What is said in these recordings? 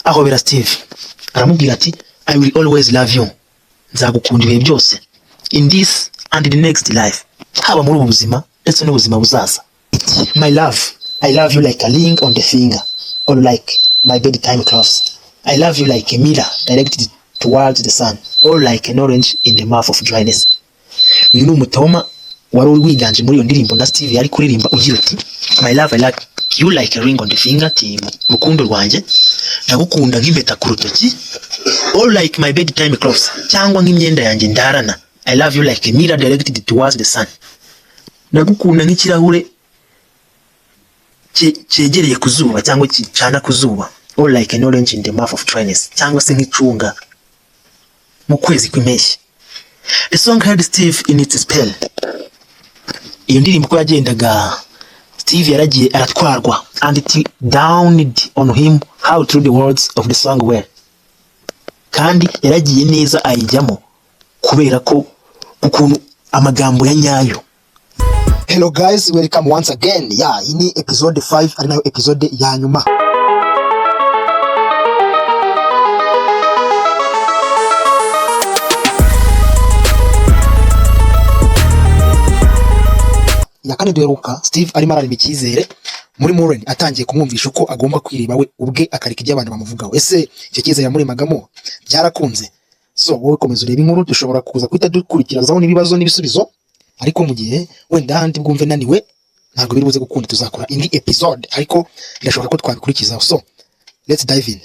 ahobera Steve aramubwira ati I will always love you, nzagukunda ibihe byose, in this and the next life, haba muri ubu buzima ndetse n'ubuzima buzaza. My love, I love you like a ring on the finger, or like my bedtime clothes. I love you like a mirror directed towards the sun, or like an orange in the mouth of dryness. Uyu ni umutoma wari wiganje muri iyo ndirimbo na Steve yari kuririmba ugira uti my love, I like you like a ring on the finger, mukundo rwanjye ndagukunda nk'impeta ku rutoki, or like my bedtime clothes, cyangwa nk'imyenda yanjye ndarana. I love you like a mirror directed towards the sun, ndagukunda nk'ikirahure cyegereye ku zuba cyangwa kicana ku zuba, or like an orange in the mouth of dryness, cyangwa se nk'icunga mu kwezi kw'impeshyi. The song had Steve in its spell. Iyo ndirimbo ko yagendaga Steve yaragiye aratwarwa, and it dawned on him how true the words of the song were. Kandi yaragiye neza ayijyamo kubera ko ukuntu amagambo ya nyayo. Hello guys, welcome once again. Yeah, ini episode 5 ari nayo episode ya nyuma. Yakane duheruka Steve arimo ararima icyizere muri Muren, atangiye kumwumvisha uko agomba kwiriba we ubwe akareka ibyo abantu bamuvugaho. Ese icyo cyizere yamurimagamo byarakunze? So wowe komeza ureba inkuru, dushobora kuza kwita dukurikirazaho n'ibibazo n'ibisubizo, ariko mu gihe wenda handi bwumve naniwe ntabwo biri buze gukunda, tuzakora indi episode ariko birashoboka ko twabikurikizaho. So let's dive in.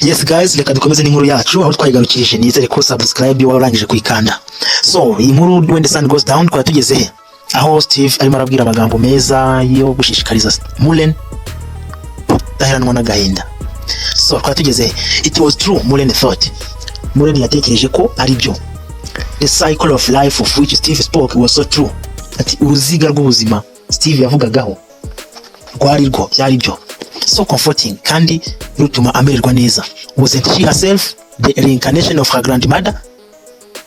Yes guys, reka dukomeze n'inkuru yacu aho twayigarukirije. Nizere ko subscribe warangije kuyikanda. So iyi nkuru when the sun goes down kwa tugeze he, aho Steve arimo arabwira amagambo meza yo gushishikariza Muren kudaheranwa n'agahinda. So kwa tugeze he, it was true Muren thought. Muren yatekereje ko ari byo. The cycle of life of which Steve spoke was so true. Ati uruziga rw'ubuzima Steve yavugagaho rwari rwo byari byo, so comforting kandi rutuma amererwa neza. Wasn't she herself the reincarnation of her grandmother?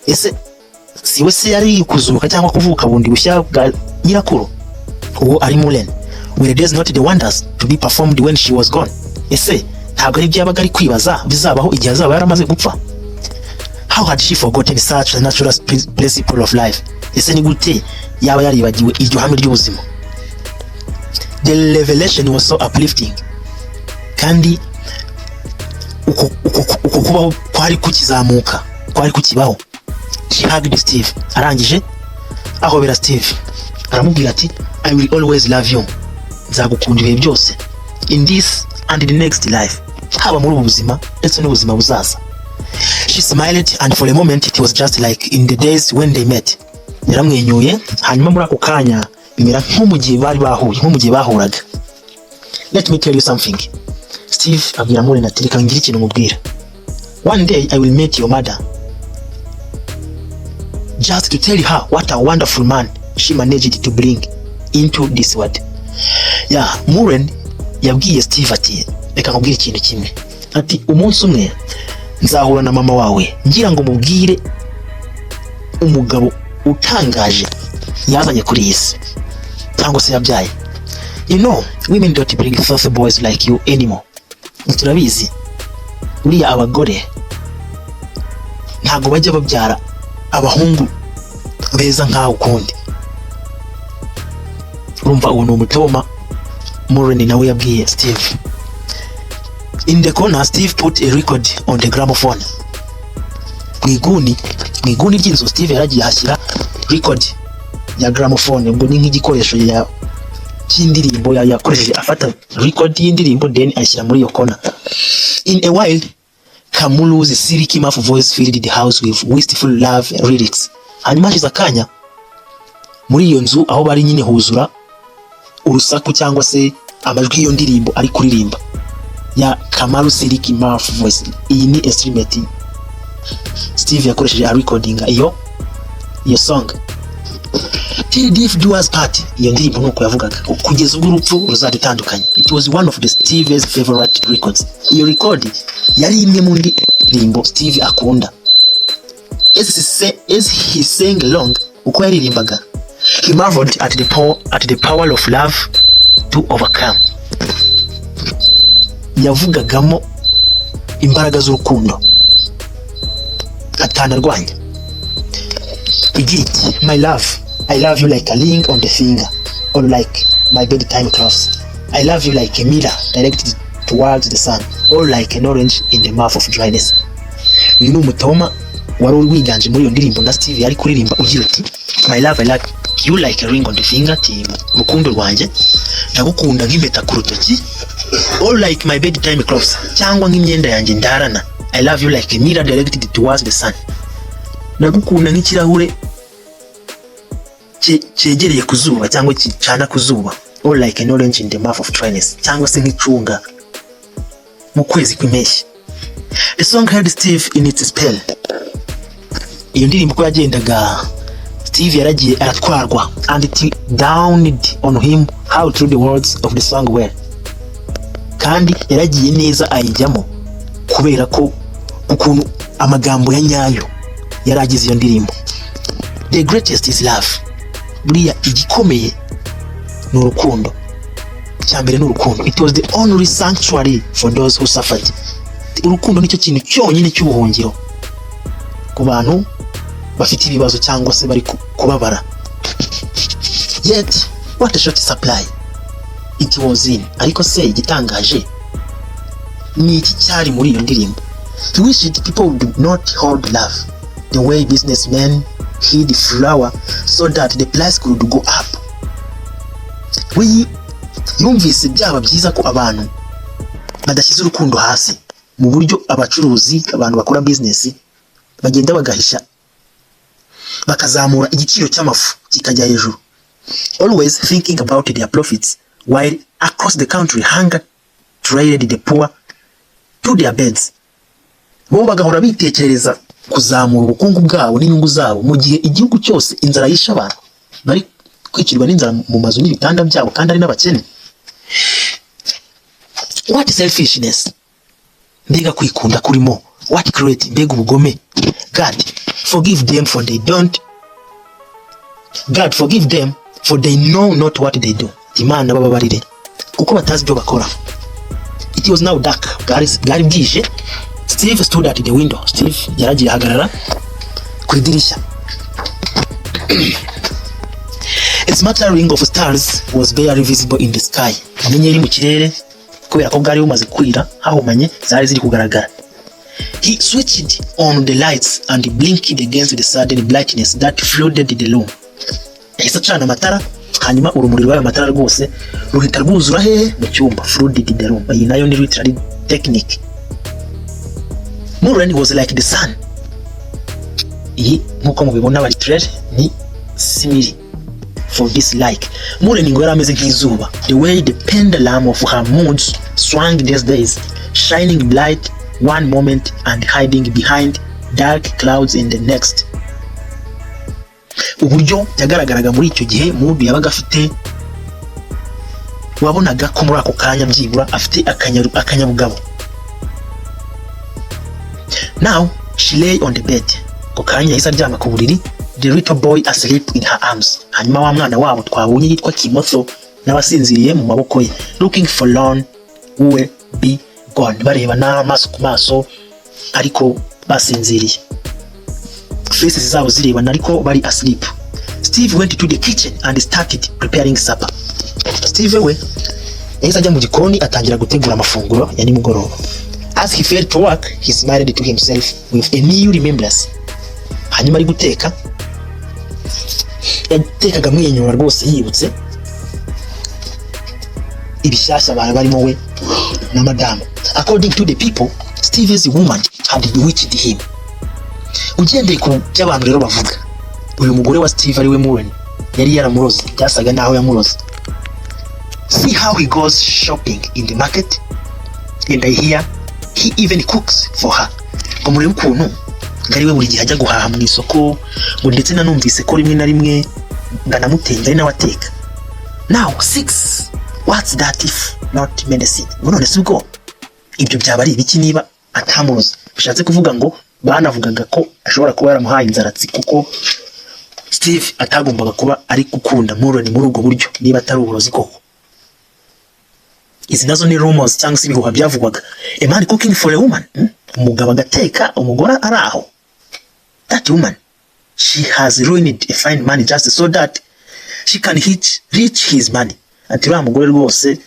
Ese siwe se yari kuzuka cyangwa kuvuka bundi bushya bwa nyirakuru? Uwo ari Muren. Were days not the wonders to be performed when she was gone? Ese ntabwo ari byabaga ari kwibaza bizabaho igihe azaba yaramaze gupfa? How had she forgotten such a natural principle of life? Ese ni gute yaba yaribagiwe iryo hame ry'ubuzima? The revelation was so uplifting. Kandi uko kubaho kwari kukizamuka, kwari kukibaho. She hugged Steve. Arangije ahobera Steve aramubwira ati I will always love you, nzagukunda ibihe byose, in this and the next life, haba muri ubu buzima ndetse n'ubuzima buzaza. She smiled, and for a moment it was just like in the days when they met. Yaramwenyuye, hanyuma muri ako kanya bimera nk'umugihe bari bahuye, nk'umugihe bahuraga. Let me tell you something. Steve abwira Muren ati reka ngire ikintu mubwira. One day I will meet your mother, just to tell her what a wonderful man she managed to bring into this world. Yeah, Muren yabwiye Steve ati reka nkubwire ikintu kimwe. Ati umunsi umwe nzahura na mama wawe ngira ngo mubwire umugabo utangaje yazanye kuri iyi si cyangwa se yabyaye. You know, women don't bring forth boys like you anymore. Turabizi uriya abagore ntago bajya babyara abahungu beza nkawe ukundi. Urumva uwo ni umutoma Muren nawe yabwiye Steve. In the corner, Steve put a record on the gramophone. Mwiguni ry'inzu Steve yaragiye hashyira record ya gramophone, ubwo ni nk'igikoresho ya cy'indirimbo yakoresheje afata record y'indirimbo then ayishyira muri iyo corner. In a while, Kamau's silky mouth voice filled the house with wistful love lyrics. Hanyuma hashize akanya muri iyo nzu aho bari nyine huzura urusaku cyangwa se amajwi y'iyo ndirimbo ari kuririmba ya Kamau's silky mouth voice. Iyi ni instrument Steve yakoresheje a recording iyo song. till death do us part. Iyo ndirimbo nuko yavugaga kugeza ubwo urupfu ruzadutandukanya. It was one of the Steve's favorite records. Iyo record yari imwe mu ndirimbo Steve akunda. As he sang along, uko yaririmbaga, he marveled at the power of love to overcome. Yavugagamo imbaraga z'urukundo atanarwanya. Igira iti, my love, I love you like a ring on the finger, or like my bedtime clothes. I love you like a mirror directed towards the sun, or like an orange in the mouth of dryness. Uyu ni umutoma wari wiganje muri iyo ndirimbo na Steve yari kuririmba ugira ati, my love, I love you like a ring on the finger, rukundo rwanjye ndagukunda nk'impeta ku rutoki, or like my bedtime clothes, cyangwa nk'imyenda yanjye ndarana. I love you like a mirror directed towards the sun. Ndagukunda nk'ikirahure cyegereye ku zuba cyangwa kicana ku zuba, or like an orange in the mouth of dryness, cyangwa se nk'icunga mu kwezi kw'impeshyi. The song had Steve in its spell. Iyo ndirimbo ko yagendaga Steve yaragiye aratwarwa, and it dawned on him how true the words of the song were. Kandi yaragiye neza ayijyamo kubera ko ukuntu amagambo ya nyayo yaragize iyo ndirimbo. The greatest is love. Buriya igikomeye ni urukundo. Cyambere ni urukundo. It was the only sanctuary for those who suffered. Urukundo nicyo kintu cyonyine cy'ubuhungiro ku bantu bafite ibibazo cyangwa se bari kubabara. Yet what a short supply it was in. Ariko se igitangaje ni iki cyari muri iyo ndirimbo. He wished people would not hold love the way businessmen hid flour so that the price could go up. We yumvise byaba byiza ko abantu badashyize urukundo hasi, mu buryo abacuruzi, abantu bakora business bagenda bagahisha bakazamura igiciro cy'amafu kikajya hejuru, always thinking about their profits, while across the country hunger trailed the poor to their beds. Bo bagahora bitekereza kuzamura ubukungu bwabo n'inyungu zabo, mu gihe igihugu cyose inzara yisha abantu bari kwicirwa n'inzara mu mazu n'ibitanda byabo kandi ari n'abakene. What selfishness! Mbega kwikunda kurimo. What cruelty! Mbega ubugome. God forgive them for they know not what they do. Imana bababarire kuko batazi ibyo bakora. It was now dark. Bwari bwije. Steve stood at the window. Steve yaragiye ahagarara ku idirishya. A smattering of stars was barely visible in the sky. Inyenyeri mu kirere kubera ko bwari bumaze kwira hahumanye zari ziri kugaragara. He switched on the lights and blinked against the sudden brightness that flooded the room. Yahise acana amatara, hanyuma urumuri rw'ayo matara rwose ruhita rwuzura hehe mu cyumba. Flooded the room. Iyi nayo ni literary technique. Muren was like the sun. Iyi nkuko mubibona bari literary ni simile for this like. Muren ngo yari ameze nk'izuba. The way the pendulum of her moods swung these days, shining bright one moment and hiding behind dark clouds in the next. Uburyo yagaragaraga muri icyo gihe mood yabaga afite, wabonaga ko muri ako kanya byibura afite akanyabugabo. Now she lay on the bed. Ko kanya yahise aryama ku buriri, the little boy asleep in her arms. Hanyuma wa mwana wabo twabonye yitwa Kimotho n'abasinziriye mu maboko ye, looking forlorn who will be gone. Bareba n'amaso ku maso ariko basinziriye, faces zabo zirebana ariko bari asleep. Steve went to the kitchen and started preparing supper. Steve we yahise ajya mu gikoni atangira gutegura amafunguro ya nimugoroba. As he fell to work, he smiled to himself with a new remembrance. Hanyuma ari guteka, yatekaga amwenyura rwose yibutse ibishyashya barimo we na madamu. According to the people, Steve's woman had bewitched him. Ugendeye ku by'abantu rero bavuga, uyu mugore wa Steve ari we Muren yari yaramuroze, byasaga naho yamuroze. See how he goes shopping in the market, and I hear he even cooks for her. Ngo murebe ukuntu ngari we buri gihe ajya guhaha mu isoko, ngo ndetse nanumvise ko rimwe na rimwe nganamutenda ari nawe ateka. Now 6, what's that if not medicine? None se ubwo ibyo byaba ari ibiki niba atamuroza? Bishatse kuvuga ngo banavugaga ko ashobora kuba yaramuhaye inzaratsi kuko Steve atagombaga kuba ari gukunda Muren muri ubwo buryo niba atari uburozi koko. Izi nazo ni rumors cyangwa se ibihuha byavugwaga. A man cooking for a woman, umugabo agateka umugore ari aho. That woman, she has ruined a fine man just so that she can reach his money. Ati uriya mugore rwose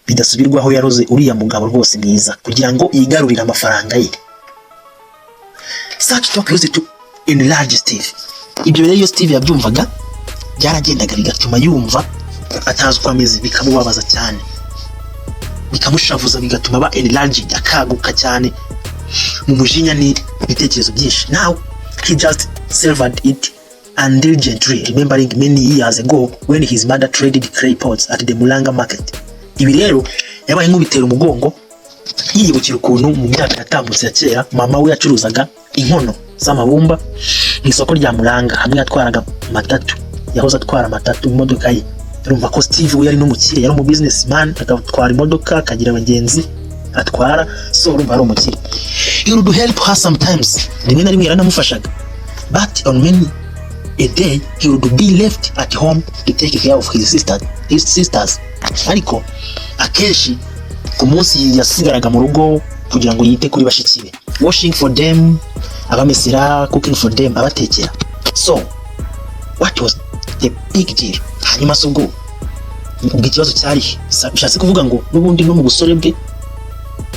bidasubirwaho yaroze uriya mugabo rwose mwiza kugira ngo yigarurire amafaranga ye. Such talk used to enlarge Steve. Ibyo rero Steve yabyumvaga byaragendaga bigatuma yumva atazi uko ameze, bikamubabaza cyane, bikamushavuza, bigatuma ba enlarged, akaguka cyane mu mujinya ni ibitekerezo byinshi. Now he just served it indulgently, remembering many years ago when his mother traded clay pots at the Mulanga market. Ibi rero yabaye nk'ubitera umugongo yiyibukira ukuntu mu myaka yatambutse ya kera mama we yacuruzaga inkono z'amabumba mu isoko rya Mulanga, hamwe yatwaraga matatu, yahoze atwara matatu mu modoka ye. Urumva ko Steve we yari n'umukire, yari umu businessman, agatwara imodoka akagira abagenzi atwara, so urumva ari umukire. He would help her sometimes, rimwe na rimwe yaranamufashaga, but on many a day he would be left at home to take care of his sisters. Ariko akenshi ku munsi yasigaraga mu rugo kugira ngo yite kuri bashiki be, washing for them, abamesera, cooking for them, abatekera. So what was the big deal? Hanyuma so ubwo ikibazo cyari bishatse kuvuga ngo n'ubundi no mu busore bwe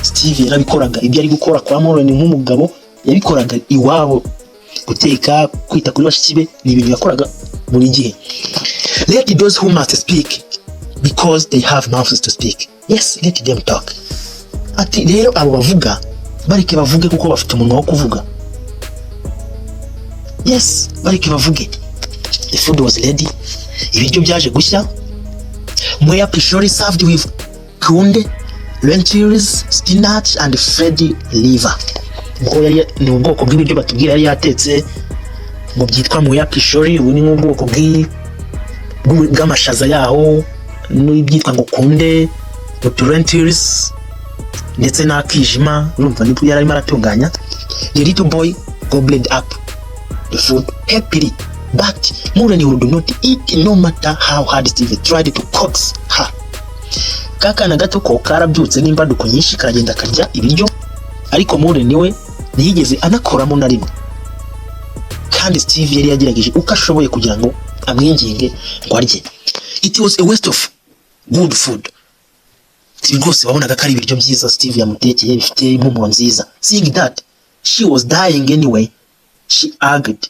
Steve yarabikoraga. Ibyo ari gukora kwa Muren nk'umugabo yabikoraga iwabo, guteka, kwita kuri bashiki be, ni ibintu yakoraga buri gihe. Let those who must speak because they have mouths to speak. Yes, let them talk. Ati rero abo bavuga bareke bavuge kuko bafite umunwa wo kuvuga. Yes, bareke bavuge. The food was ready. Ibiryo byaje gushya. Moya pishori served with kunde, lentils, spinach and fried liver. Ngo yari ni ubwoko bw'ibiryo batubwira yari yatetse ngo byitwa moya pishori. Ubu ni ubwoko bw'amashaza yaho n'ibyitwa ngo kunde, lentils ndetse n'akijima. Urumva nibwo yari arimo aratunganya. The little boy gobbled up the food happily, but Muren would not eat no matter how hard Steve tried to coax her. Kakana gato ko karabyutse n'imbaduko nyinshi karagenda karya ibiryo, ariko Muren we ntiyigeze anakoramo na rimwe, kandi Steve yari yagerageje uko ashoboye kugira ngo amwinginge ngo arye. It was a waste of good food. Steve rwose wabonaga ko ari ibiryo byiza Steve yamutekeye bifite impumuro nziza. Seeing that she was dying anyway, she argued.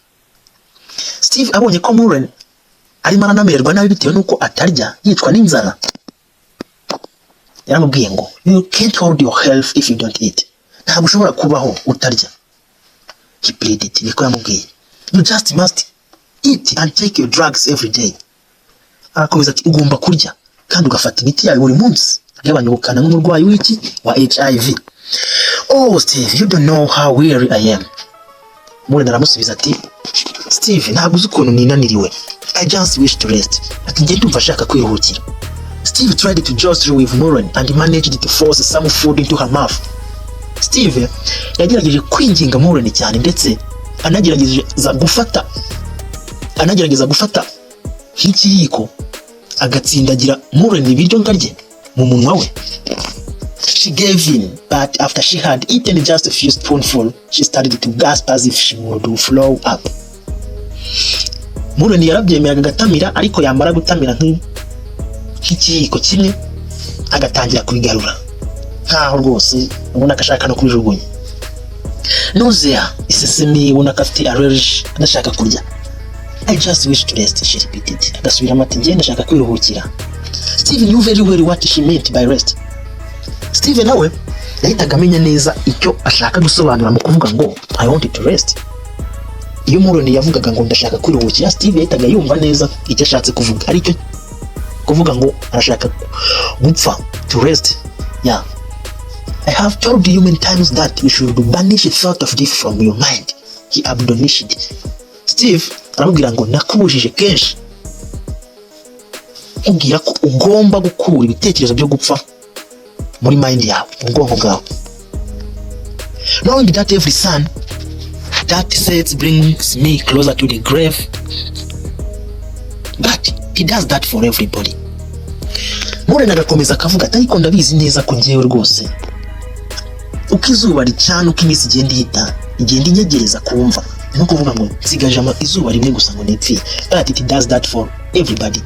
Steve abonye ko Muren arimo aranamererwa nabi bitewe nuko atarya yicwa n'inzara, yaramubwiye ngo you can't hold your health if you don't eat. Ntabwo ushobora kubaho utarya. He pleaded, niko yamubwiye. You just must eat and take your drugs every day. Arakomeza ati ugomba kurya kandi ugafata imiti yawe buri munsi agabanya ubukana nk'umurwayi w'iki wa HIV. Oh Steve, you don't know how weary I am. Muren aramusubiza ati Steve, ntabwo uzi ukuntu ninaniriwe. I just wish to rest. Ati njye ndumva ashaka kwiruhukira. Steve tried to jostle with Muren and managed to force some food into her mouth. Steve yagerageje kwinginga Muren cyane, ndetse anagerageza gufata nk'ikiyiko agatsindagira Muren ibiryo ngarye mu munwa we. She gave in, but after she had eaten just a few spoonfuls, she started to gasp as if she would flow up. Muren yarabyemeraga agatamira, ariko yamara gutamira nk'ikiyiko kimwe agatangira kubigarura nkaho rwose ubona akashaka no kubijugunya. Nausea, isesemi, ubona ko afite allergy, adashaka kurya. I just wish to rest, she repeated. Agasubiramo ati njye ndashaka kwiruhukira. Steve knew very well what she meant by rest. Steve nawe yahitaga amenya neza icyo ashaka gusobanura mu kuvuga ngo I want to rest. Iyo Muren yavugaga ngo ndashaka kwiruhukira, Steve yahitaga yumva neza icyo ashatse kuvuga, aricyo kuvuga ngo arashaka gupfa, to rest. Yeah, I have told you many times that you should banish the thought of death from your mind. He admonished. Steve aramubwira ngo nakubujije kenshi nkubwira ko ugomba gukura ibitekerezo byo gupfa muri mind yawe, mu bwonko bwawe. Knowing that every sun that sets brings me closer to the grave, but he does that for everybody. Murena agakomeza akavuga ati ariko ndabizi neza ko njyewe rwose uko izuba ricana, uko iminsi igenda ihita, igenda inyegereza kumva, no kuvuga ngo nsigaje izuba rimwe gusa ngo nipfiye, but it does that for everybody.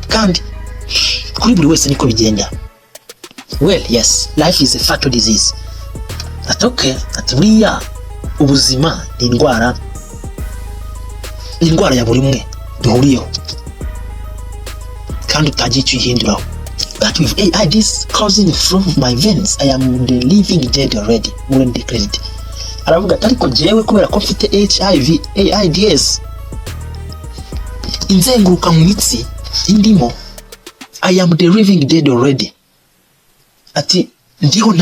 Kandi kuri buri wese niko bigenda. Well, yes, life is a fatal disease. Ati okay, ati buriya ubuzima ni indwara ya buri umwe duhuriyeho kandi utagiye icyo ihinduraho. But with AI this causing the flow of my veins, I am the living dead already. More than the credit. Aravuga ati ariko jewe kubera ko mfite HIV AIDS inzenguruka mu mitsi indimo, I am the living dead already. Ati ndiho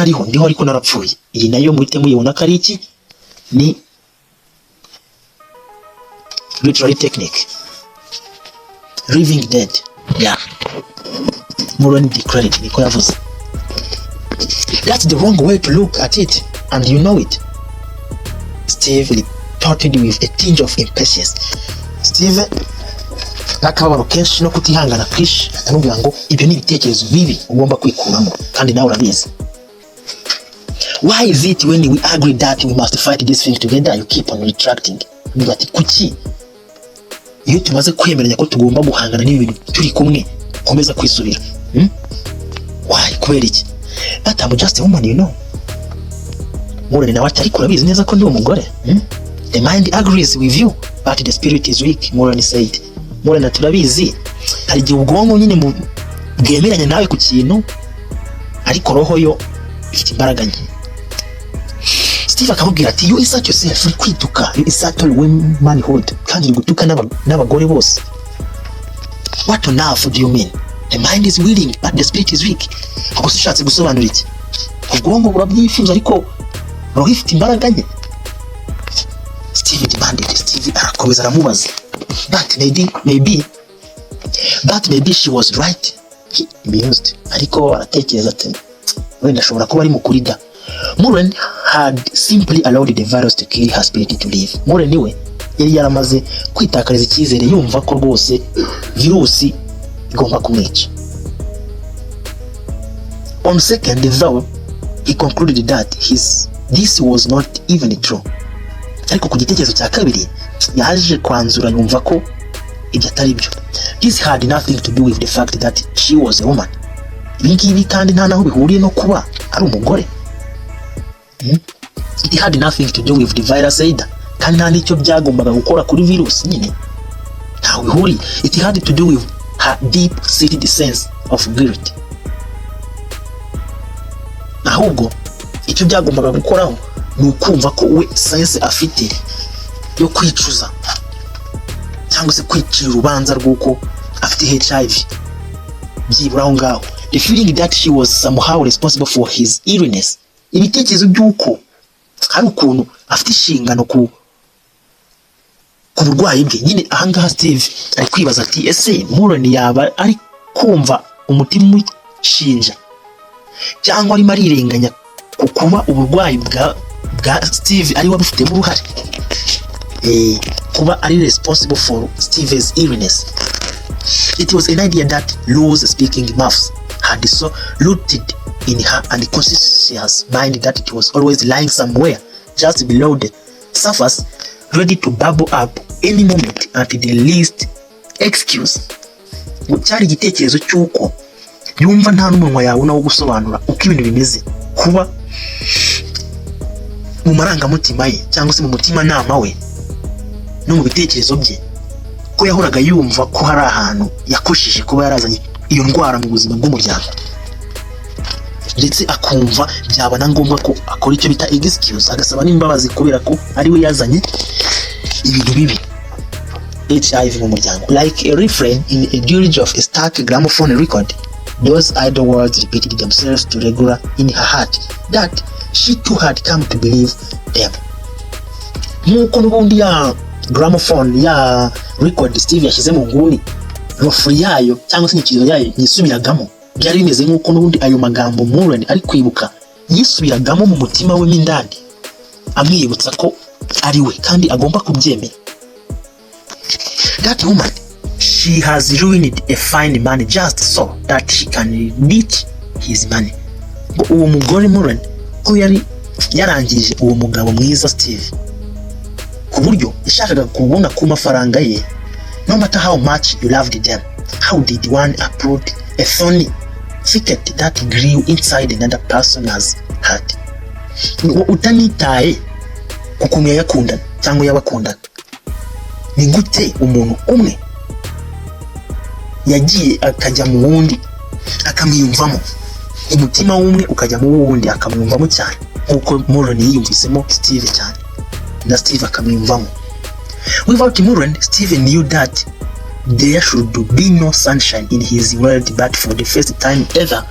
ariko narapfuye. Iyi nayo muhite muyibona ko ari iki, ni literary technique, living dead. Yeah, more than the credit niko yavuze. That's the wrong way to look at it, and you know it. Steve retorted with a tinge of impatience. Steve nakababaro kenshi no kutihangana krish anubwira ngo ibyo ni ibitekerezo bibi ugomba kwikuramo kandi nawe urabizi. Why is it when we agree that we must fight this thing together you keep on retracting? Niba ati kuki iyo tumaze kwemeranya ko tugomba guhangana n'ibi bintu turi kumwe komeza kwisubira? Why? Kubera iki? But I'm just a woman, you know. Murene nawe atari kurabizi neza ko ndi umugore. The mind agrees with you but the spirit is weak, Murene said. Murene turabizi hari igihe ubwonko nyine bwemeranya nawe ku kintu ariko roho yo ifite imbaraga nke. Steve akamubwira ati you insert yourself, uri kwituka, you insert all womanhood kandi uri gutuka n'abagore bose. What on earth do you mean? The mind is willing but the spirit is weak. Ako ushatse gusobanura iki? Ubwonko burabyifuza ariko roho ifite imbaraga nke. Steve demanded. Steve arakomeza aramubaza. But maybe she was right. He mused. Ariko aratekereza ati wenda ashobora kuba ari mukuri da. Muren had simply allowed the virus to kill her spirit to live. Muren we yari yaramaze kwitakariza icyizere yumva ko rwose virusi igomba kumwica. On second though, he concluded that this was not even true. Ariko ku gitekerezo cya kabiri yaje kwanzura yumva ko ibyo atari byo. This had nothing to do with the fact that she was a woman. Ibingibi kandi nta naho bihuriye no kuba ari umugore. It had nothing to do with the virus either. Kandi nta nicyo byagombaga gukora kuri virus nyine. Ntawe bihuriye. It had to do with her deep-seated sense of guilt. Ahubwo icyo byagombaga gukoraho ni ukumva ko we sense afite yo kwicuza cyangwa se kwicira urubanza rw'uko afite HIV. Byibura aho ngaho. The feeling that she was somehow responsible for his illness. Ibitekerezo by'uko hari ukuntu afite inshingano ku burwayi bwe. Nyine aha ngaha Steve ari kwibaza ati ese Muren yaba ari kumva umutima umushinja cyangwa ari marirenganya ku kuba uburwayi bwa Steve ari wabufitemo uruhare, kuba ari responsible for Steve's illness. It was an idea that Lou's speaking mouths had so rooted in her unconscious mind that it was always lying somewhere just below the surface, ready to bubble up any moment at the least excuse. Cyari igitekerezo cy'uko yumva nta n'umunwa yawe nawo gusobanura uko ibintu bimeze, kuba mu marangamutima ye cyangwa se mu mutima nama we no mu bitekerezo bye ko yahoraga yumva ko hari ahantu yakoshije kuba yarazanye iyo ndwara mu buzima bw'umuryango, ndetse akumva byaba na ngombwa ko akora icyo bita excuse, agasaba n'imbabazi kubera ko ari we yazanye ibintu bibi HIV mu muryango. Like a refrain in a dirge of a stuck gramophone record, those idle words repeated themselves to regular in her heart that she too had come to believe them. Nk'uko n'ubundi ya gramophone ya record Steve yashyize mu nguni rofuri yayo cyangwa se inyikirizo yayo yisubiragamo. Byari bimeze nk'uko n'ubundi ayo magambo Moran ari kwibuka yisubiragamo mu mutima we n'indani, amwibutsa ko ari we kandi agomba kubyemera. That woman, she has ruined a fine man just so that she can reach his money. Uwo mugore Moran ko yari yarangije uwo mugabo mwiza Steve, ku buryo yashakaga kubona ku mafaranga ye. No matter how much you loved them, how did one uproot a thorny thicket that grew inside another person's heart? Utanitaye kukuntu yakunda cyangwa yabakunda, ni gute umuntu umwe yagiye akajya mu wundi akamwiyumvamo, umutima w'umwe ukajya mu wundi akamwiyumvamo cyane, nkuko Moran yiyumvisemo Steve cyane na Steve akamwiyumvamo. Without Moran, Steve knew that there should be no sunshine in his world, but for the first time ever,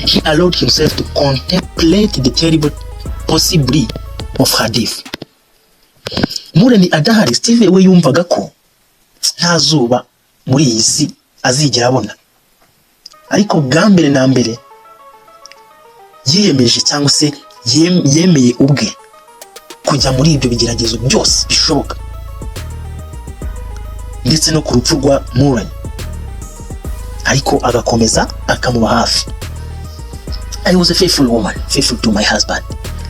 he allowed himself to contemplate the terrible possibility of her death. Moran adahari, Steve we yumvaga ko nta zuba muri iyi si azigera abona, ariko bwa mbere na mbere yiyemeje cyangwa se yemeye ubwe kujya muri ibyo bigeragezo byose bishoboka, ndetse no ku rupfu rwa Moran, ariko agakomeza akamuba hafi. I was a faithful woman, faithful to my husband,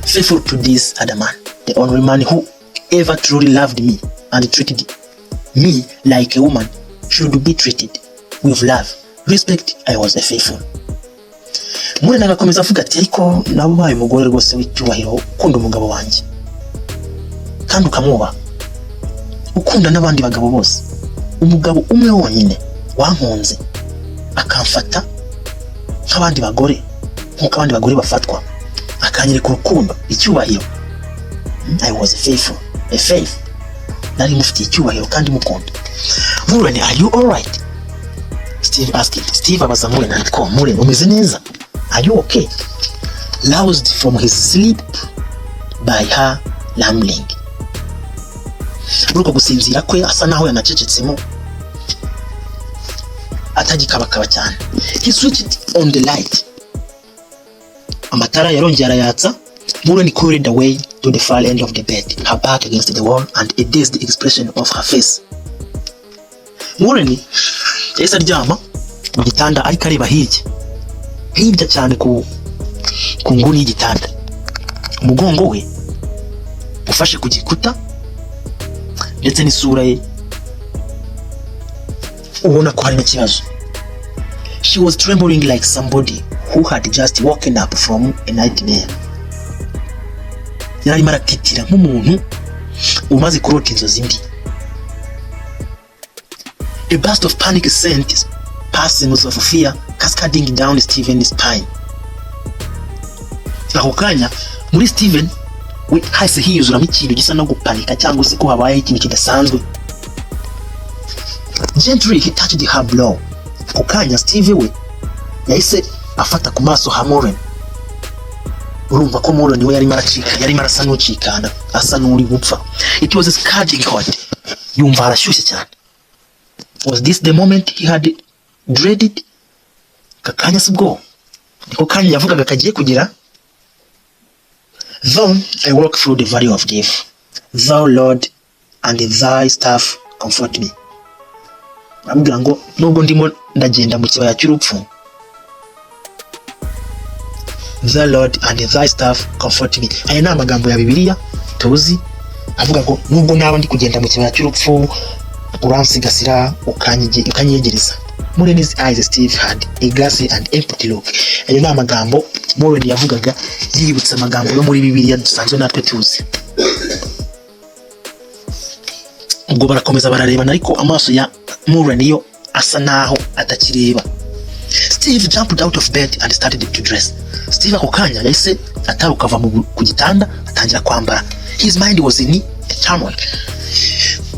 faithful to this other man, the only man who ever truly loved me and treated me like a woman should be treated, with love, respect. I was a faithful. Moran agakomeza avuga ati ariko nabaye umugore rwose w'icyubahiro, ukunda umugabo wanjye kandi ukamwubaha, ukunda n'abandi bagabo bose. Umugabo umwe wonyine wankunze akamfata nk'abandi bagore, nk'uko abandi bagore bafatwa, akanyereka urukundo, icyubahiro. I was faithful, a faith. Nari mufitiye icyubahiro kandi mukunda. Moran, are you alright? Steve asked. Steve abaza Moran, ariko Moran umeze neza? Are you okay? Roused from his sleep by her rambling. Uruko gusinzira kwe asa naho yanacecetsemo, atagikabakaba cyane. He switched on the light. Amatara yarongera arayatsa. Moran carried away to the far end of the bed, her back against the wall and a dazed expression of her face. Moran yahise aryama mu gitanda ariko areba hirya cyane ku nguni y'igitanda, umugongo we ufashe ku gikuta, ndetse n'isura ye ubona ko harimo ikibazo. She was trembling like somebody who had just woken up from a nightmare. Yararimo aratitira nk'umuntu umaze kurota inzozi mbi. A burst of panic sent passions of fear cascading down Steven's spine. Ako kanya muri Steven we hahise hiyuzuramo ikintu gisa no gupanika cyangwa se ko habaye ikintu kidasanzwe. Gently he touched her blow. Ako kanya Steve we yahise afata ku maso ha Moran. Urumva ko Moran we yarimo arasa n'ucikana, asa n'uri gupfa. It was scalding hot. Yumva arashyushye cyane. Was this the moment he had dreaded? Kakanya sibwo niko kanya yavugaga kagiye kugira. Though I walk through the valley of death, thou Lord and thy staff comfort me. Amubwira ngo nubwo ndimo ndagenda mu kibaya cy'urupfu, the Lord and thy staff comfort me. Aya ni amagambo ya Bibiliya tuzi avuga ngo nubwo naba ndi kugenda mu kibaya cy'urupfu, uransigasira ukanyegereza. Moran's eyes Steve had a glassy and empty look. Ayo ni amagambo Moran yavugaga yibutsa amagambo yo muri Bibiliya dusanzwe natwe tuzi. Ubwo barakomeza bararebana, ariko amaso ya Moran yo asa naho atakireba. Steve jumped out of bed and started to dress. Steve ako kanya yahise ataruka ava ku gitanda atangira kwambara. His mind was in a turmoil.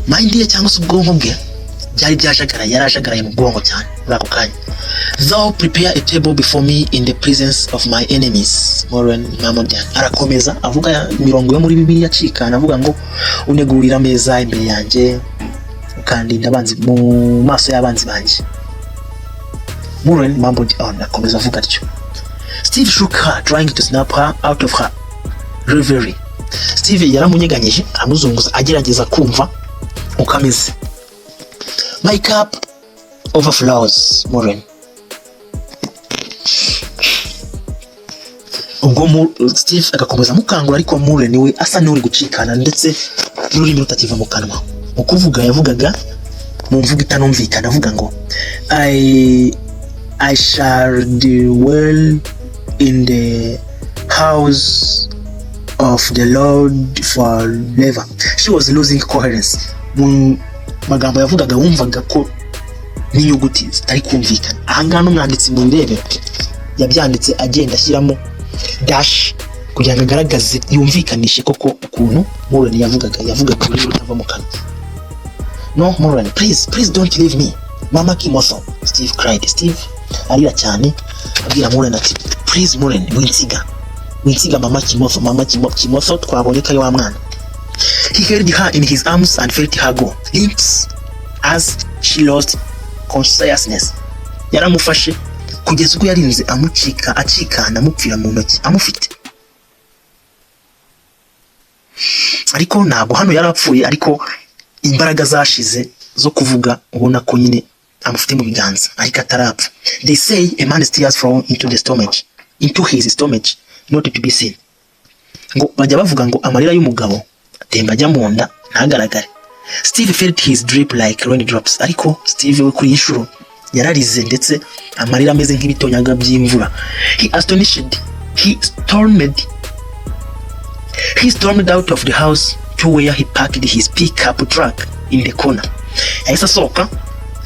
Mind ye cyangwa se ubwonko bwe byari yarajagaraye mu bwonko cyane muri ako kanya. Thou prepare a table before me in the presence of my enemies. Moran Mamodian arakomeza avuga mirongo yo muri Bibiliya acikana avuga ngo unegurira ameza imbere yanjye ukandinda abanzi mu maso y'abanzi banjye. Muren mumbled on, akomeza avuga atyo. Steve shook her, trying to snap her out of her reverie. Steve yaramunyeganyije amuzunguza agerageza kumva uko ameze. My cup overflows, Muren. Ubwo Steve agakomeza mukangura, ariko Muren we asa n'uri gucikana ndetse n'ururimi rutakiva mu kanwa. Mu kuvuga yavugaga mu mvugo itanumvikana, avuga ngo I shall dwell in the house of the Lord forever. She was losing coherence. Mu magambo yavugaga wumvaga ko n'inyuguti zitari kumvikana. Ahangaha n'umwanditsi mu birebe yabyanditse agenda ashyiramo dash kugira ngo agaragaze yumvikanishe koko ukuntu Muren yavugaga ururimi rutava mu kanwa. No, Muren, please don't leave me, Mama Kimotho, Steve cried. Steve arira cyane abwira Muren ati, please Muren, winsiga Mama Kimotho, twabonye ko ari wa mwana. He held her in his arms and felt her go limps as she lost consciousness. Yaramufashe kugeza ubwo yarinze acikana amupfira mu ntoki amufite. Ariko ntabwo hano yarapfuye, ariko imbaraga zashize zo kuvuga ubona ko nyine amufite mu biganza ariko atarapfa. They say a man's tears flow into his stomach not to be seen. Ngo bajya bavuga ngo amarira y'umugabo atemba ajya mu nda ntagaragare. Steve felt his drip like raindrops, ariko Steve we kuri inshuro yararize ndetse amarira ameze nk'ibitonyaga by'imvura. He stormed out of the house to where he parked his pickup truck in the corner. Yahise asohoka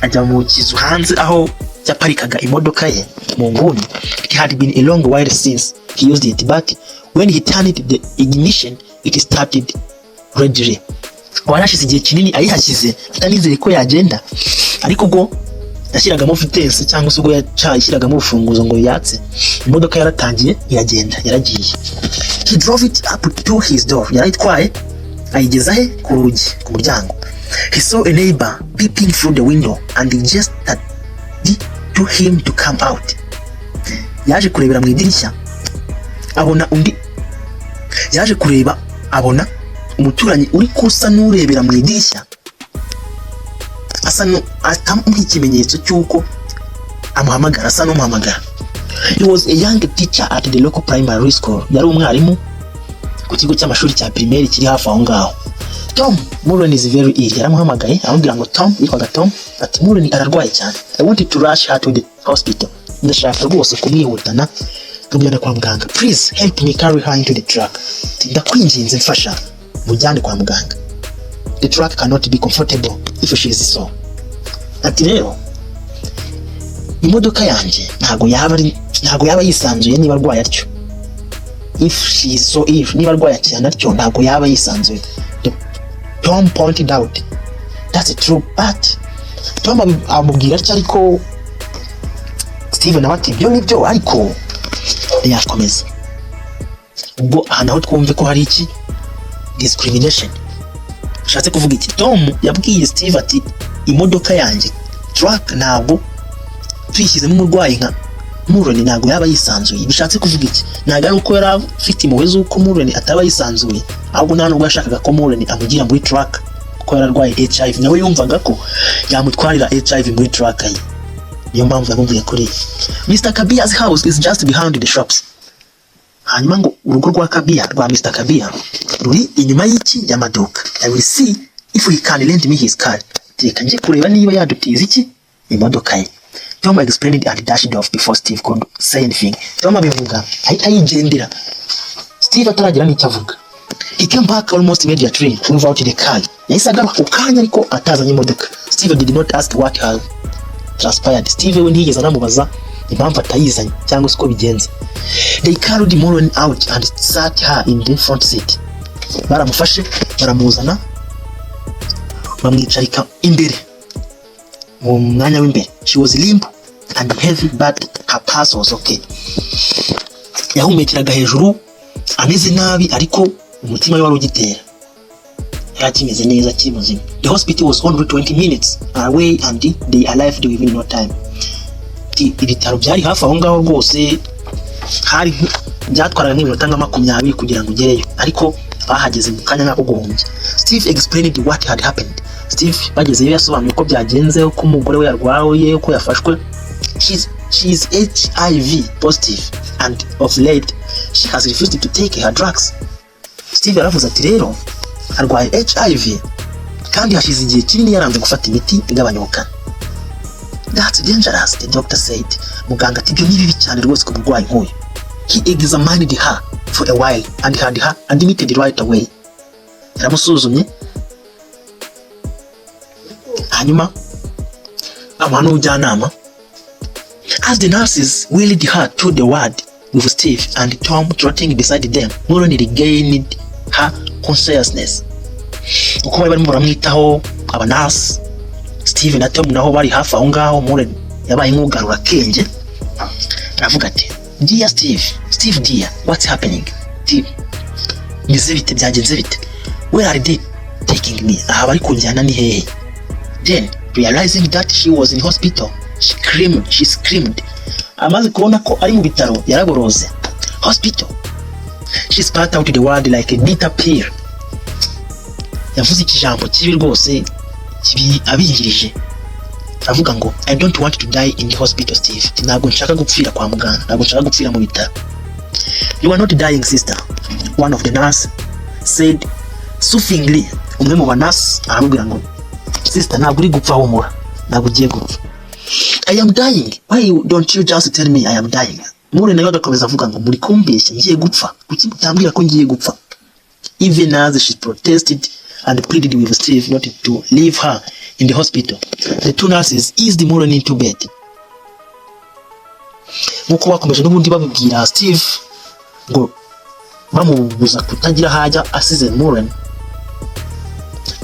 ajya mu kizu hanze aho yaparikaga imodoka ye mu nguni. It had been a long while since he used it, but when he turned the ignition it started readily. Warashize igihe kinini ayihashyize atanizeye ko yagenda, ariko ubwo yashyiragamo vitesse cyangwa se ubwo yashyiragamo urufunguzo ngo yatse, imodoka yaratangiye iragenda, yaragiye. He drove it up to his door. Yarayitwaye ayigeza he ku rugi, ku muryango. He saw a neighbor peeping through the window and gestured to him to come out. Yaje kurebera mu idirishya abona umuturanyi uri kusa n'urebera mu idirishya, asa n'atamuha ikimenyetso cy'uko amuhamagara, asa n'umuhamagara. He was a young teacher at the local primary school. Yari umwarimu ku kigo cy'amashuri cya primaire kiri hafi aho ngaho. Tom, Muren is very ill. Yaramuhamagaye amubwira ngo Tom, yitwaga Tom, ati Muren ararwaye cyane. I wanted to rush her to the hospital. Ndashaka rwose kumwihutana kumujyana kwa muganga. Please help me carry her into the truck. Ndakwinginze mfasha mujyane kwa muganga. The truck cannot be comfortable if she is so. Ati rero imodoka yanjye ntago yaba yisanzuye niba arwaye atyo. If she is so ill, niba arwaye cyane atyo ntago yaba yisanzuye. Tom pointed out. That's true, but Tom amubwira atyo, ariko Steve nawe ati byo nibyo, ariko yakomeza. Ubwo naho twumve ko hari iki discrimination. Ushatse kuvuga iki? Tom yabwiye Steve ati imodoka yanjye truck ntabwo tuyishyizemo umurwayi nka Muren ntabwo yaba yisanzuye. Bishatse kuvuga iki? Ntabwo ari uko yari afite impuhwe z'uko Muren ataba yisanzuye, ahubwo nta nubwo yashakaga ko Muren amugira muri truck kuko yararwaye HIV. Nawe yumvaga ko yamutwarira HIV muri truck ye, niyo mpamvu yamubwiye kuri Mr. Kabia's house is just behind the shops. Hanyuma ngo urugo rwa Kabia, rwa Mr. Kabia ruri inyuma y'iki y'amaduka. I will see if he can lend me his car. Reka nje kureba niba yadutiza iki imodoka ye. Tom explained and dashed off before Steve could say anything. Tom abivuga ahita yigendera, Steve ataragira n'icyo avuga. He came back almost immediately to move out the car. Yahise agaruka ukanya ariko atazanye imodoka. Steve did not ask what had transpired. Steve we ntiyigeze anamubaza impamvu atayizanye cyangwa uko bigenze. They carried Muren out and sat her in the front seat. Baramufashe baramuzana bamwicarika imbere mu mwanya w'imbere. She was limp and heavy, but her pulse was okay. Yahumekeraga hejuru ameze nabi, ariko umutima we wari ugitera, yakimeze neza kimuzima. The hospital was only 20 minutes away and they arrived within no time. ati ibitaro byari hafi aho ngaho rwose, hari byatwaraga nk'iminota nka 20 kugira ngo ugereyo, ariko bahageze mu kanya nk'ako guhumbya. Steve explained what had happened. Steve bagezeyo yasobanuye ko byagenze, ko umugore we yarwaye, ko yafashwe. She is HIV positive and of late she has refused to take her drugs. Steve yaravuze ati rero arwaye HIV kandi hashize igihe kinini yaranze gufata imiti igabanya ubukana. That's dangerous, the doctor said. Muganga ati ibyo ni bibi cyane rwose ku murwayi nk'uyu. He examined her for a while and had her admitted right away. Yaramusuzumye hanyuma abantu ubujyanama. As the nurses wheeled her to the ward with Steve and Tom trotting beside them, Lauren regained her consciousness. Uko bari barimo baramwitaho abanasi, Steve na Tom naho bari hafi aho ngaho, Lauren yabaye nk'ugarura kenge. Aravuga ati, dear Steve dear, what's happening? Steve, bize bite, byagenze bite? Where are they taking me? Aha bari kunjyana ni hehe? Then realizing that she was in hospital, she screamed. Amaze kubona ko ari mu bitaro yaragoroze. Hospital. She spat out the word like a bitter pill. Yavuze ikijambo kibi rwose kibi abingirije. Avuga ngo I don't want to die in the hospital, Steve. Ntabwo nshaka gupfira kwa muganga, ntabwo nshaka gupfira mu bitaro. You are not dying, sister, one of the nurse said soothingly. Umwe mu banasi aramubwira ngo sister, ntabwo uri gupfa, humura, ntabwo ugiye gupfa. I am dying. Why don't you just tell me I am dying? Mure nayo agakomeza avuga ngo muri kumbeshya ngiye gupfa. Kuki mutambwira ko ngiye gupfa? Even as she protested and pleaded with Steve not to leave her in the hospital, the two nurses eased Mure into bed. Muko bakomeje n'ubundi babibwira Steve ngo bamubuza kutagira haja asize Mure.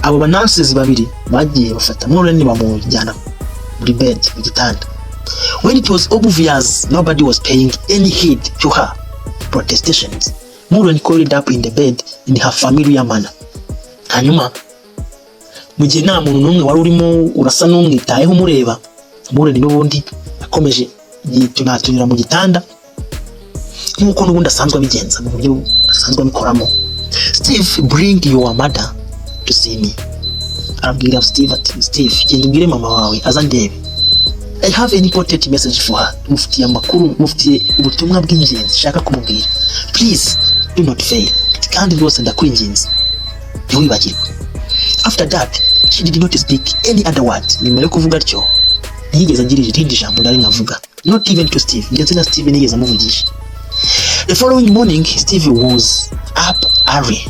Abo ba nurses babiri bagiye bafata Mure bamujyana muri bed mu gitanda. When it was obvious nobody was paying any heed to her protestations, Mure curled up in the bed in her familiar manner. Hanyuma mu gihe nta muntu n'umwe wari urimo urasa n'umwitayeho umureba, Mure n'ubundi akomeje yitunatira mu gitanda nk'uko n'ubundi asanzwe abigenza mu buryo asanzwe abikoramo. Steve, bring your mother to see me. Arabwira Steve ati, Steve, genda ubwire mama wawe aza ndebe. I have an important message for her. Mufitiye amakuru, mufitiye ubutumwa bw'ingenzi shaka kumubwira. Please do not fail. Kandi rwose ndakwinginze ntiwibagirwe. After that she did not speak any other word. Nyuma yo kuvuga atyo ntiyigeze agira irindi jambo nari nkavuga, not even to Steve. Ndetse na Steve nigeze amuvugisha. The following morning Steve was up early.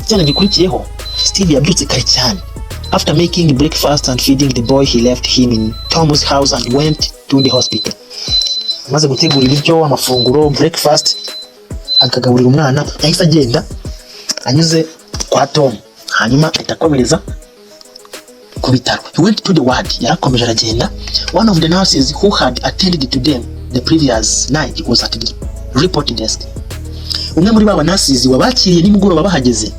Cyane gikurikiyeho Steve yabyutse kare cyane. After making breakfast and feeding the boy, he left him in Tom's house and went to the hospital. Amaze gutegura ibiryo, amafunguro, breakfast, akagaburira umwana, yahise agenda anyuze kwa Tom. Hanyuma itakomereza ku bitaro. He went to the ward. Yarakomeje aragenda. One of the nurses who had attended to them the previous night was at the report desk. Umwe muri baba nurses wabakiriye nimugoroba bahageze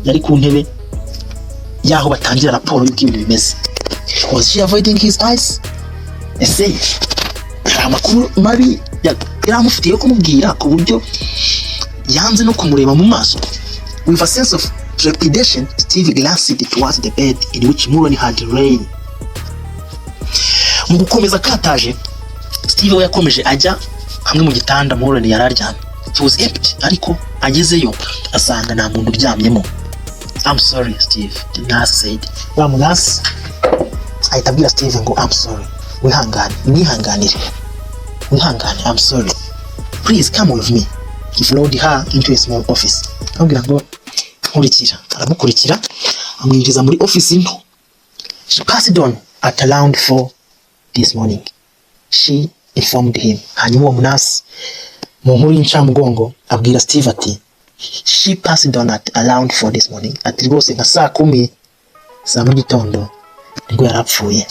yari ku ntebe yaho batangira raporo y'uko ibintu bimeze. Was she avoiding his eyes? Ese amakuru mabi yaramufitiye kumubwira ku buryo yanze no kumureba mu maso. With a sense of trepidation, Steve glanced towards the bed in which Mure had lain. Mu gukomeza kataje, Steve we yakomeje ajya hamwe mu gitanda Mure yararyamye. It was empty, ariko agezeyo asanga nta muntu uryamyemo. I'm sorry, Steve, the nurse said. Wa nurse ahitabwira Steve ngo I'm sorry. Wihangane, nihanganire. Wihangane, I'm sorry. Please come with me. He followed her into a small office. Abwira ngo nkurikira. Aramukurikira amwinjiza muri office nto. She passed on at around 4 this morning. She informed him. Hanyuma uwo nurse mu nkuru y'incamugongo abwira Steve ati she passed on at around 4 this morning. Ati rwose nka saa 10 za mu gitondo nibwo yarapfuye.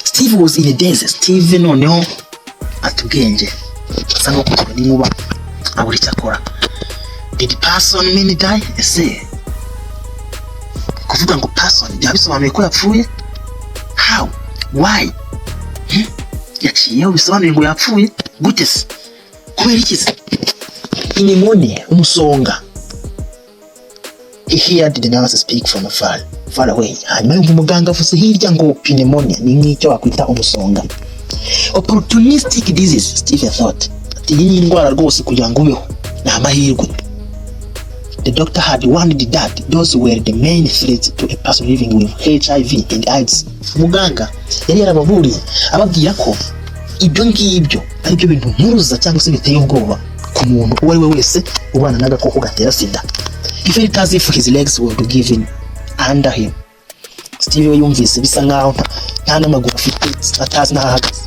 Steve was in a daze. Steve noneho atubwenge asa no kuzwa n'inkuba aburi cyakora. Did person mean die? Ese kuvuga ngo person byabisobanuye ko yapfuye? How? Why? Yaciyeho bisobanuye ngo yapfuye gute se? Kubera iki se? Pneumonia, umusonga. He heard the nurse speak from far away. Hanyuma yumva umuganga avuze hirya ngo pneumonia ni nk'icyo wakwita umusonga. Opportunistic disease, Steve thought. Ati iyi ni indwara rwose kugira ngo ubeho. Ni amahirwe. The doctor had warned that those were the main threats to a person living with HIV and AIDS. Muganga yari yarababuriye ababwira ko ibyo ngibyo ari byo bintu mpuruza cyangwa se biteye ubwoba ku muntu uwo ari we wese ubana n'agakoko gatera sida. He felt as if his legs were given under him. Steve we yumvise bisa nkaho nta n'amaguru afite, atazi n'aho ahagaze.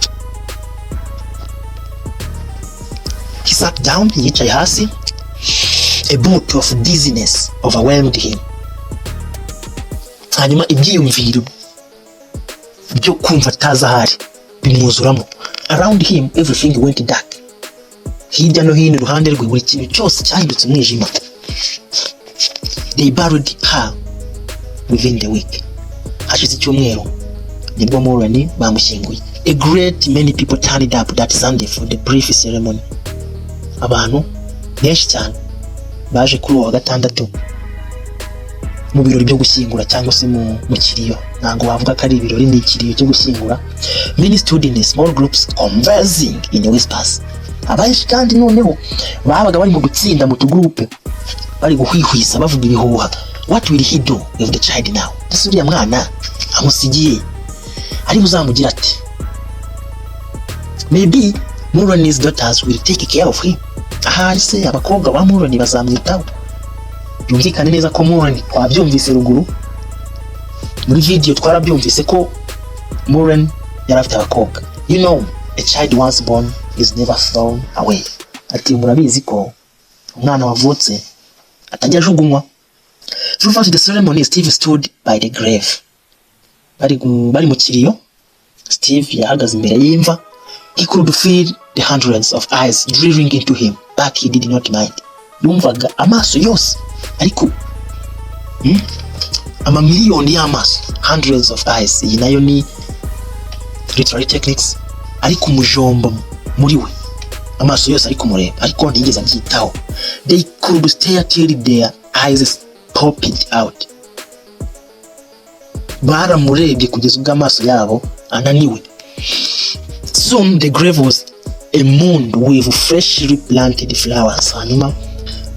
He sat down, yicaye hasi. A bout of dizziness overwhelmed him. Hanyuma ibyiyumviro byo kumva atazi ahari bimwuzuramo. Around him everything went dark. Hirya no hino iruhande rwe buri kintu cyose cyahindutse umwijima. They buried her within the week. Hashize icyumweru nibwo Moran bamushyinguye. A great many people turned up that Sunday for the brief ceremony. Abantu benshi cyane baje kuri uwa gatandatu mu birori byo gushyingura cyangwa se mu kiriyo. Ntabwo wavuga ko ari ibirori, ni ikiriyo cyo gushyingura. Many stood in small groups conversing in whispers. Abaje kandi noneho babaga bari mu gutsinda mu tugroupe bari guhwihwisa bavuga ibihuha. What will he do with the child now? Uriya mwana amusigiye ari buzamugira ati? Maybe Moran's daughters will take care of him. Ahari se abakobwa ba Moran bazamwitaho. Byumvikane neza ko Moran twabyumvise ruguru muri video, twarabyumvise ko Moran yari afite abakobwa. You know, a child once born is never thrown away. Ati murabizi ko umwana wavutse atajya jugunywa. Throughout the ceremony, Steve stood by the grave. Bari mu kiriyo, Steve yahagaze imbere y'imva. He could feel the hundreds of eyes drilling into him, but he did not mind. Yumvaga amaso yose, ariko amamiliyoni y'amaso, hundreds of eyes. Iyi nayo ni literary techniques, ariko umujombo muri we, amaso yose ari kumureba, ariko ntigeze abyitaho. They could stare till their eyes popped out. Baramurebye kugeza ubwo amaso yabo ananiwe. Soon the grave was mound with freshly planted flowers. Hanyuma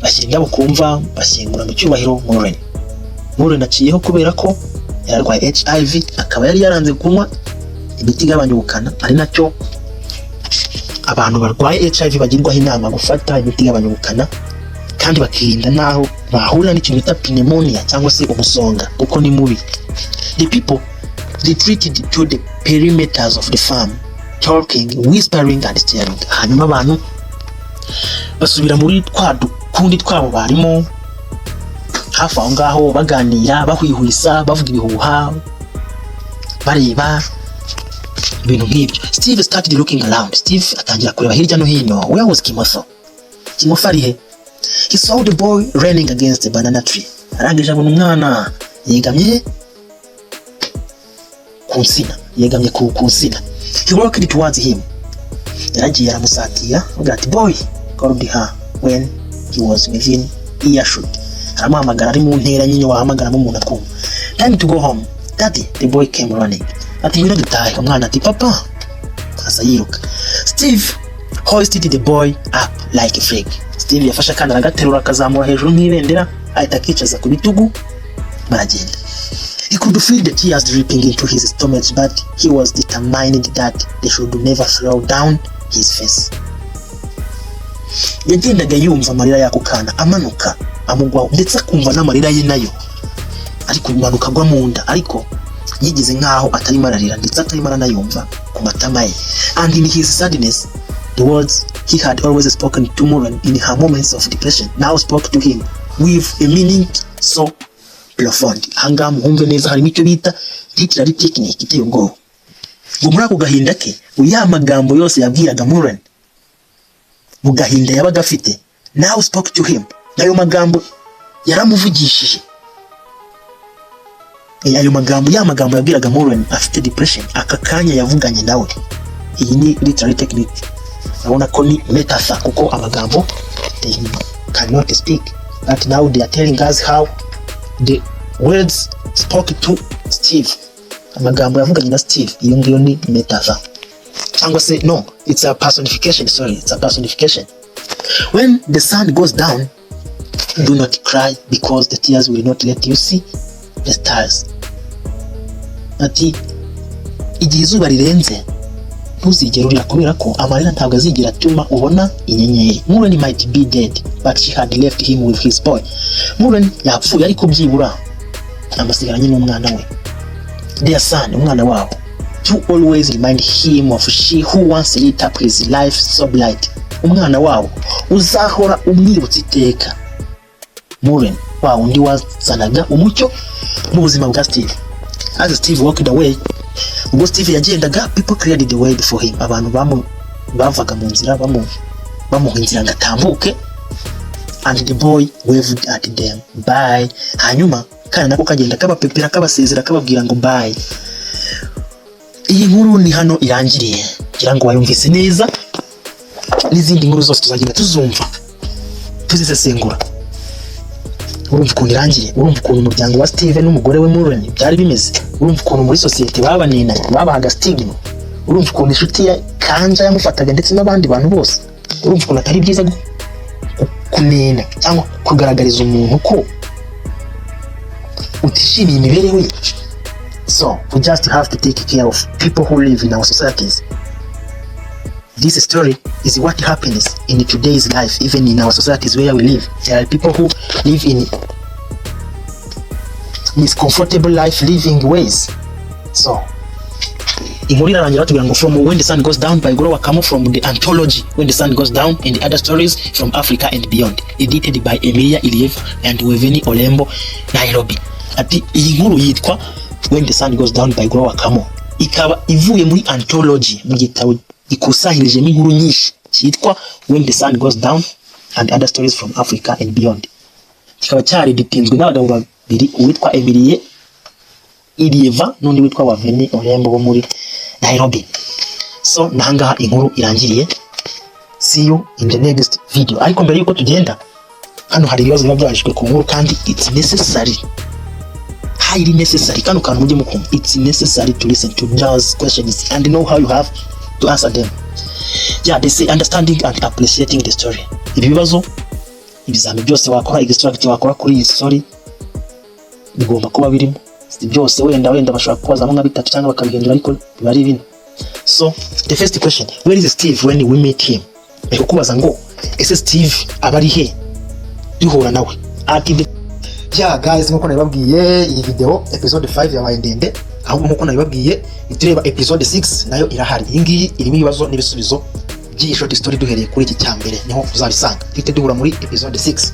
bashyira bukumva bashyingura mu cyubahiro Moran. Moran aciyeho kubera ko yararwaye HIV, akaba yari yaranze kunywa imiti igabanya ubukana. Ari nacyo abantu barwaye HIV bagirwaho inama gufata imiti igabanya ubukana, kandi bakirinda naho bahura n'ikintu bita pneumonia cyangwa se umusonga kuko ni mubi. The people retreated to the perimeters of the farm, talking, whispering and staring. Hanyuma abantu basubira muri kundi twabo barimo hafi aho ngaho baganira, bahwihwisa, bavuga ibihuha, bareba ibintu nk'ibyo. Steve started looking around. Steve atangira kureba hirya no hino. Where was Kimotho? Kimotho ari he? He saw the boy running against the banana tree. Arangije abona umwana yegamye ku nsina, yegamye ku nsina. He walked towards him. Yaragiye aramusatira avuga ati, boy, called her when he was within earshot. Aramuhamagara ari mu ntera nyine wahamagaramo umuntu akumva. Time to go home. Daddy, the boy came running. Ati ngwino dutahe. Umwana ati papa. Asa yiruka. Steve hoisted the boy up like a flag. Steve yafashe akana agaterura akazamura hejuru nk'ibendera, ahita akicaza ku bitugu baragenda. He could feel the tears dripping into his stomach, but he was determined that they should never throw down his face. Yagendaga yumva amarira y'ako kana amanuka amugwaho, ndetse akumva n'amarira ye nayo ari kumanuka agwa mu nda, ariko yigize nkaho atari mararira ndetse atari maranayumva ku matama ye. And in his sadness, the words he had always spoken to Moran in her moments of depression now spoke to him with a meaning so profound. Hanga muhumve neza harimo icyo bita literary technique iteye ubwoba. Ngo muri ako gahinda ke, uya magambo yose yabwiraga Moran mu gahinda yabaga afite, now spoke to him. Nayo magambo yaramuvugishije. ayo magambo ya magambo yabwiraga Muren afite depression aka kanya yavuganye nawe. Iyi ni literary technique. Urabona ko ni metaphor kuko amagambo they cannot speak, but now they are telling us how the words spoke to Steve. Amagambo yavuganye na Steve, iyo ngiyo ni metaphor. Cyangwa se no, it's a personification, sorry, it's a personification. When the sun goes down, do not cry because the tears will not let you see the stars. Ati igihe izuba rirenze ntuzigera urira kubera ko amarira ntabwo azigera atuma ubona inyenyeri. Muren might be dead but she had left him with his boy. Muren yapfuye ariko byibura amasigaranye n'umwana we, their son, umwana wabo, to always remind him of she who once lit up his life so bright. Umwana wabo uzahora umwibutsa iteka Muren wa undi wazanaga umucyo mu buzima bwa Steve. As Steve walked away, ubwo Steve yagendaga, people cleared the way for him. Abantu bavaga mu nzira bamuha inzira ngatambuke, and the boy waved at them bye. Hanyuma kana nako kagenda kabapepera kabasezera kababwira ngo bye. Iyi nkuru ni hano irangiriye, kugira ngo wayumvise neza. N'izindi nkuru zose tuzagenda tuzumva tuzisesengura. Urumva ukuntu irangiye, urumva ukuntu umuryango wa Steve n'umugore we Muren byari bimeze, urumva ukuntu muri society babanina babahaga stigma, urumva ukuntu inshuti ya Kanja yamufataga ndetse n'abandi bantu bose, urumva ukuntu atari byiza kunena cyangwa kugaragariza umuntu ko utishimiye imibereho ye. So we just have to take care of people who live in our societies. This story is what happens in today's life, even in our societies where we live. There are people who live in miscomfortable life living ways. So, inkuru irarangira tugira ngo from When the Sun Goes Down by Goro Kamau, from the anthology When the Sun Goes Down and the Other Stories from Africa and Beyond, edited by Emilia Iliev and Weveni Olembo, Nairobi. Ati iyi nkuru yitwa When the Sun Goes Down by Goro Kamau, ikaba ivuye muri anthology, mu gitabo ikusahirijemo inkuru nyinshi cyitwa When the Sun Goes Down and Other Stories from Africa and Beyond. Kikaba cyari gitinzwe n'abagabo babiri, uwitwa Emilie Ilieva n'undi witwa Waveni Olembo bo muri Nairobi. So nahangaha inkuru irangiriye. See you in the next video. Ariko mbere yuko tugenda, hano hari ibibazo biba byajijwe ku nkuru kandi it's necessary, highly necessary. Kano kantu mujye mukumva, it's necessary to listen to those questions and know how you have to answer them. Yeah, they say understanding and appreciating the story. Ibi bibazo ibizami byose wakora, extract wakora kuri iyi story bigomba kuba birimo. Si byose wenda bashobora kubazamo nka bitatu cyangwa bakabihindura, ariko biba ari bino. So the first question, where is Steve when we meet him? Beko kubaza ngo ese Steve abari he duhura nawe? Yeah guys, nkuko nabibabwiye iyi video episode 5 yabaye ndende, ahubwo nkuko nabibabwiye itureba episode 6 nayo irahari. Iyi ngiyi irimo ibibazo n'ibisubizo by'iyi short story duhereye kuri iki cyambere niho uzabisanga. Twite duhura muri episode 6.